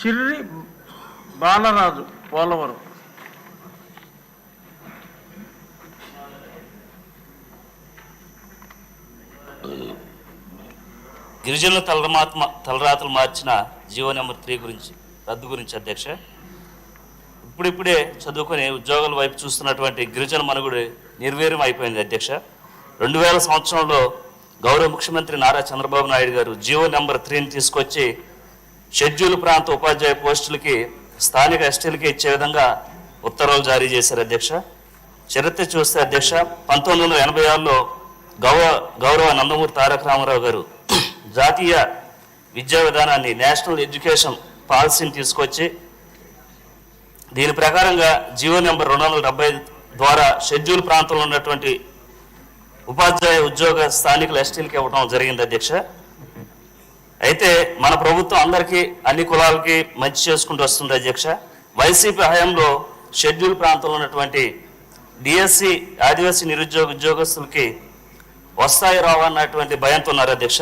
చిర్రి బాలరాజు పోలవరం. గిరిజనుల తలరాతలు మార్చిన జీవో నెంబర్ 3 గురించి రద్దు గురించి అధ్యక్ష, ఇప్పుడిప్పుడే చదువుకుని ఉద్యోగాల వైపు చూస్తున్నటువంటి గిరిజన మనుగుడు నిర్వీర్యం అయిపోయింది అధ్యక్ష. 2000 సంవత్సరంలో గౌరవ ముఖ్యమంత్రి నారా చంద్రబాబు నాయుడు గారు జీవో నెంబర్ 3ని తీసుకొచ్చి షెడ్యూల్ ప్రాంత ఉపాధ్యాయ పోస్టులకి స్థానిక ఎస్టీలకి ఇచ్చే విధంగా ఉత్తర్వులు జారీ చేశారు అధ్యక్ష. చరిత్ర చూస్తే అధ్యక్ష, 1986లో గౌరవ నందమూరి తారక రామారావు గారు జాతీయ విద్యా విధానాన్ని నేషనల్ ఎడ్యుకేషన్ పాలసీని తీసుకొచ్చి దీని ప్రకారంగా జీవో నెంబర్ 275 ద్వారా షెడ్యూల్ ప్రాంతంలో ఉన్నటువంటి ఉపాధ్యాయ ఉద్యోగ స్థానికుల ఎస్టీలకి ఇవ్వడం జరిగింది అధ్యక్ష. అయితే మన ప్రభుత్వం అందరికీ అన్ని కులాలకి మంచి చేసుకుంటూ వస్తుంది అధ్యక్ష. వైసీపీ హయాంలో షెడ్యూల్ ప్రాంతంలో ఉన్నటువంటి డిఎస్సి ఆదివాసీ నిరుద్యోగ ఉద్యోగస్తులకి వస్తాయి రావన్నటువంటి భయంతో ఉన్నారు అధ్యక్ష.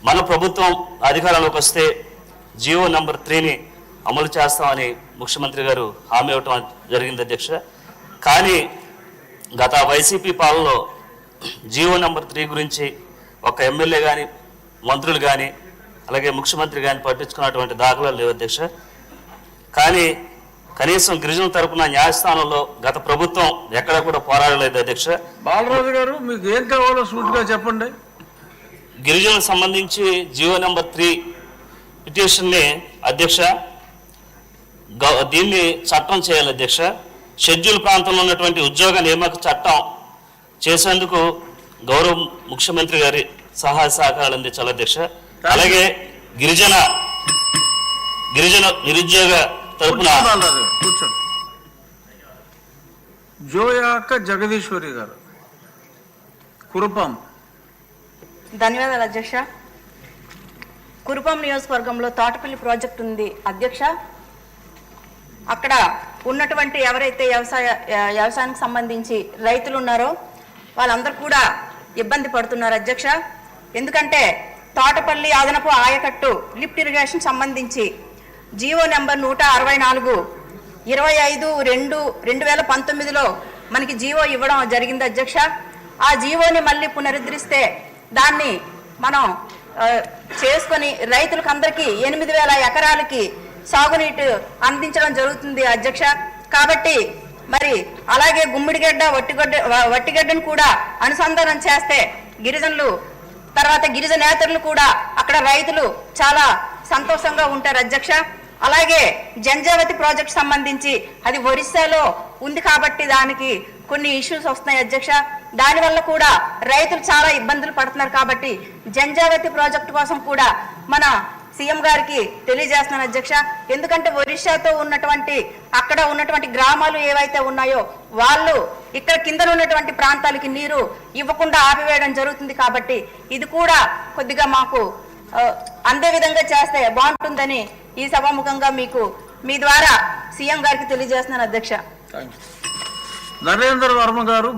మన ప్రభుత్వం అధికారంలోకి వస్తే జీవో నెంబర్ 3ని అమలు చేస్తామని ముఖ్యమంత్రి గారు హామీ ఇవ్వటం జరిగింది అధ్యక్ష. కానీ గత వైసీపీ పాలనలో జీవో నెంబర్ 3 గురించి ఒక ఎమ్మెల్యే కానీ మంత్రులు కానీ అలాగే ముఖ్యమంత్రి కానీ పట్టించుకున్నటువంటి దాఖలాలు లేవు అధ్యక్ష. కానీ కనీసం గిరిజనుల తరపున న్యాయస్థానంలో గత ప్రభుత్వం ఎక్కడ కూడా పోరాడలేదు అధ్యక్ష. బాలరాజు గారు, మీకు ఏం కావాలో సూటిగా చెప్పండి. గిరిజనులకు సంబంధించి జీవో నెంబర్ 3 పిటిషన్ని అధ్యక్ష దీన్ని చట్టం చేయాలి అధ్యక్ష. షెడ్యూల్ ప్రాంతంలో ఉన్నటువంటి ఉద్యోగ నియామక చట్టం చేసేందుకు గౌరవ ముఖ్యమంత్రి గారి సహాయ సహకారాలు అందించాలి అధ్యక్ష. అలాగే గిరిజన నిరుద్యోగ తరపున కూర్చోండి. జోయాక జగదీశ్వరి గారు, కురుపాం. ధన్యవాదాలు అధ్యక్ష. కురుపాం నియోజకవర్గంలో తోటపల్లి ప్రాజెక్టు ఉంది అధ్యక్ష. అక్కడ ఉన్నటువంటి ఎవరైతే వ్యవసాయానికి సంబంధించి రైతులు ఉన్నారో వాళ్ళందరూ కూడా ఇబ్బంది పడుతున్నారు అధ్యక్ష. ఎందుకంటే తోటపల్లి అదనపు ఆయకట్టు లిఫ్ట్ ఇరిగేషన్ సంబంధించి జీవో నెంబర్ 164 25/2/2019లో మనకి జీవో ఇవ్వడం జరిగింది అధ్యక్ష. ఆ జీవోని మళ్ళీ పునరుద్ధరిస్తే దాన్ని మనం చేసుకొని రైతులకు అందరికీ 8,000 ఎకరాలకి సాగునీటి అందించడం జరుగుతుంది అధ్యక్ష. కాబట్టి మరి అలాగే గుమ్మిడిగడ్డ వట్టిగడ్డను కూడా అనుసంధానం చేస్తే గిరిజనులు తర్వాత గిరిజనేతరులు కూడా అక్కడ రైతులు చాలా సంతోషంగా ఉంటారు అధ్యక్ష. అలాగే జంజావతి ప్రాజెక్ట్ సంబంధించి అది ఒరిస్సాలో ఉంది కాబట్టి దానికి కొన్ని ఇష్యూస్ వస్తున్నాయి అధ్యక్ష. దానివల్ల కూడా రైతులు చాలా ఇబ్బందులు పడుతున్నారు కాబట్టి జంజావతి ప్రాజెక్టు కోసం కూడా మన సీఎం గారికి తెలియజేస్తున్నాను అధ్యక్ష. ఎందుకంటే ఒరిస్సాతో ఉన్నటువంటి అక్కడ ఉన్నటువంటి గ్రామాలు ఏవైతే ఉన్నాయో వాళ్ళు ఇక్కడ కింద ఉన్నటువంటి ప్రాంతాలకి నీరు ఇవ్వకుండా ఆపివేయడం జరుగుతుంది కాబట్టి ఇది కూడా కొద్దిగా మాకు అందే విధంగా చేస్తే బాగుంటుందని ఈ సభాముఖంగా మీకు మీ ద్వారా సీఎం గారికి తెలియజేస్తున్నాను అధ్యక్ష. నరేంద్ర వర్మ గారు.